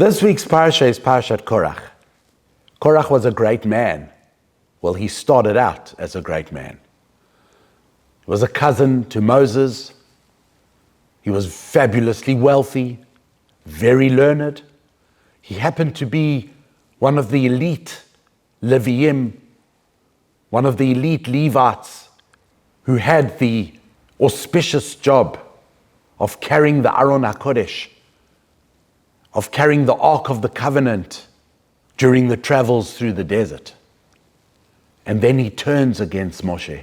This week's Parsha is Parshat Korach. Korach was a great man. Well, he started out as a great man. He was a cousin to Moses. He was fabulously wealthy, very learned. He happened to be one of the elite Leviim, one of the elite Levites who had the auspicious job of carrying the Aron HaKodesh, of carrying the Ark of the Covenant during the travels through the desert. And then he turns against Moshe.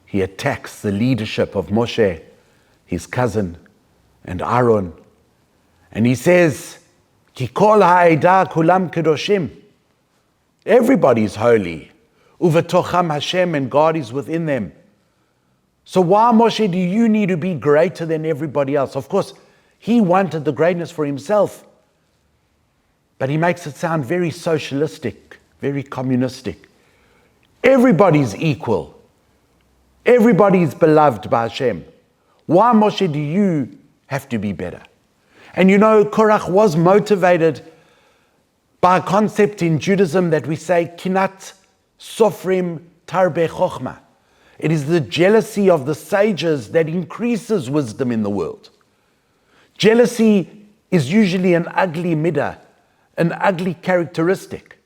He attacks the leadership of Moshe, his cousin, and Aaron. And he says, Ki kol ha'edah kulam kedoshim. Everybody's holy. Uvetocham Hashem, and God is within them. So why, Moshe, do you need to be greater than everybody else? Of course, he wanted the greatness for himself. But he makes it sound very socialistic, very communistic. Everybody's equal. Everybody's beloved by Hashem. Why, Moshe, do you have to be better? And you know, Korach was motivated by a concept in Judaism that we say, Kinat Sofrim Tarbe Chochma. It is the jealousy of the sages that increases wisdom in the world. Jealousy is usually an ugly midah, an ugly characteristic.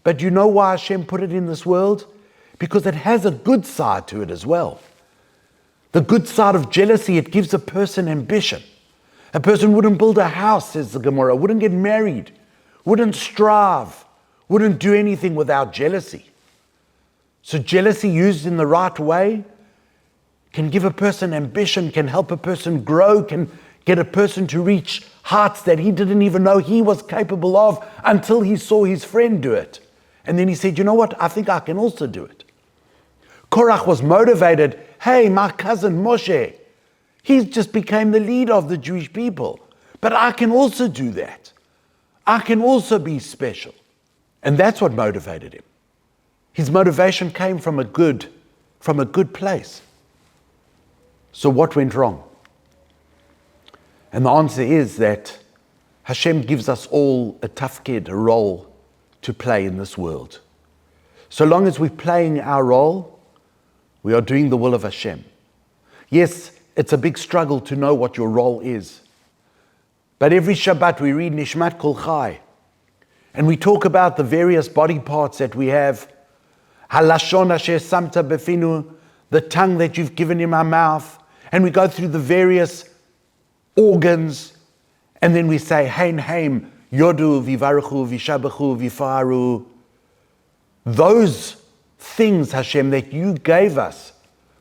But you know why Hashem put it in this world? Because it has a good side to it as well. The good side of jealousy, it gives a person ambition. A person wouldn't build a house, says the Gemara, wouldn't get married, wouldn't strive, wouldn't do anything without jealousy. So jealousy used in the right way can give a person ambition, can help a person grow, can get a person to reach heights that he didn't even know he was capable of until he saw his friend do it. And then he said, you know what, I think I can also do it. Korach was motivated, hey, my cousin Moshe, he just became the leader of the Jewish people. But I can also do that. I can also be special. And that's what motivated him. His motivation came from a good place. So what went wrong? And the answer is that Hashem gives us all a tafkid, a role to play in this world. So long as we're playing our role, we are doing the will of Hashem. Yes, it's a big struggle to know what your role is. But every Shabbat we read Nishmat Kol Chai, and we talk about the various body parts that we have. Halashon asher samta befinu, the tongue that you've given in my mouth. And we go through the various organs, and then we say, Hein Haim, Yodu, Vivaruchu, Vishabachu, Vifaru. Those things, Hashem, that you gave us,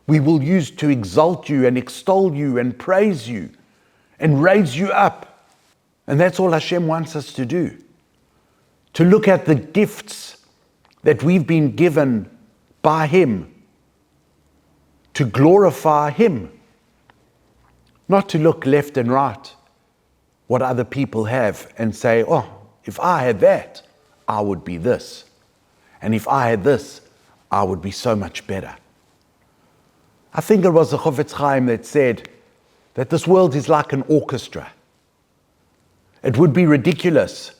we will use to exalt you and extol you and praise you and raise you up. And that's all Hashem wants us to do. To look at the gifts that we've been given by Him, to glorify Him. Not to look left and right what other people have and say, oh, if I had that, I would be this. And if I had this, I would be so much better. I think it was the Chofetz Chaim that said that this world is like an orchestra. It would be ridiculous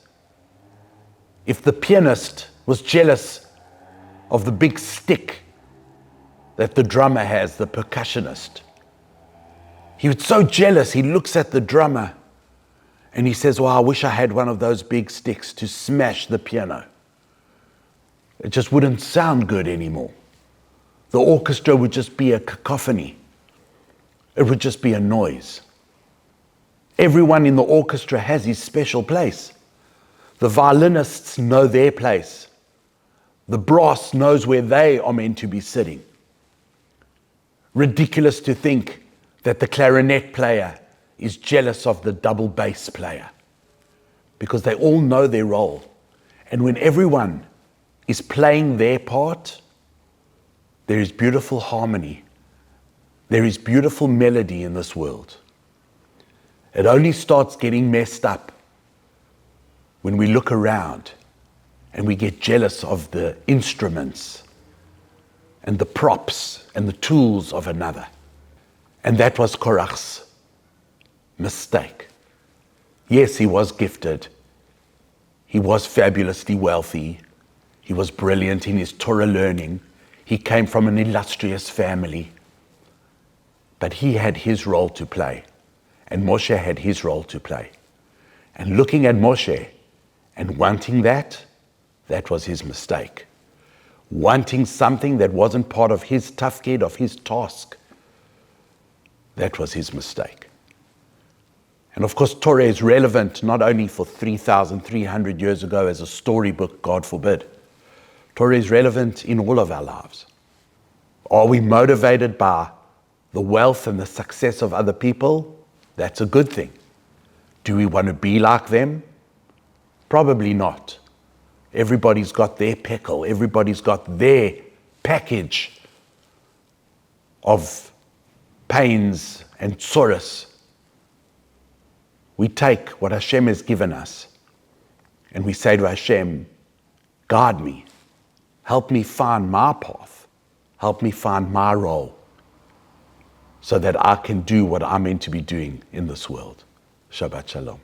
if the pianist was jealous of the big stick that the drummer has, the percussionist. He was so jealous, he looks at the drummer and he says, well, I wish I had one of those big sticks to smash the piano. It just wouldn't sound good anymore. The orchestra would just be a cacophony. It would just be a noise. Everyone in the orchestra has his special place. The violinists know their place. The brass knows where they are meant to be sitting. Ridiculous to think that the clarinet player is jealous of the double bass player, because they all know their role. And when everyone is playing their part, there is beautiful harmony. There is beautiful melody in this world. It only starts getting messed up when we look around and we get jealous of the instruments and the props and the tools of another. And that was Korach's mistake. Yes, he was gifted. He was fabulously wealthy. He was brilliant in his Torah learning. He came from an illustrious family. But he had his role to play, and Moshe had his role to play. And looking at Moshe and wanting that was his mistake. Wanting something that wasn't part of his tafkid, of his task, that was his mistake. And of course, Torah is relevant not only for 3,300 years ago as a storybook, God forbid. Torah is relevant in all of our lives. Are we motivated by the wealth and the success of other people? That's a good thing. Do we want to be like them? Probably not. Everybody's got their pickle. Everybody's got their package of pains and sorrows. We take what Hashem has given us and we say to Hashem, guide me, help me find my path, help me find my role so that I can do what I'm meant to be doing in this world. Shabbat Shalom.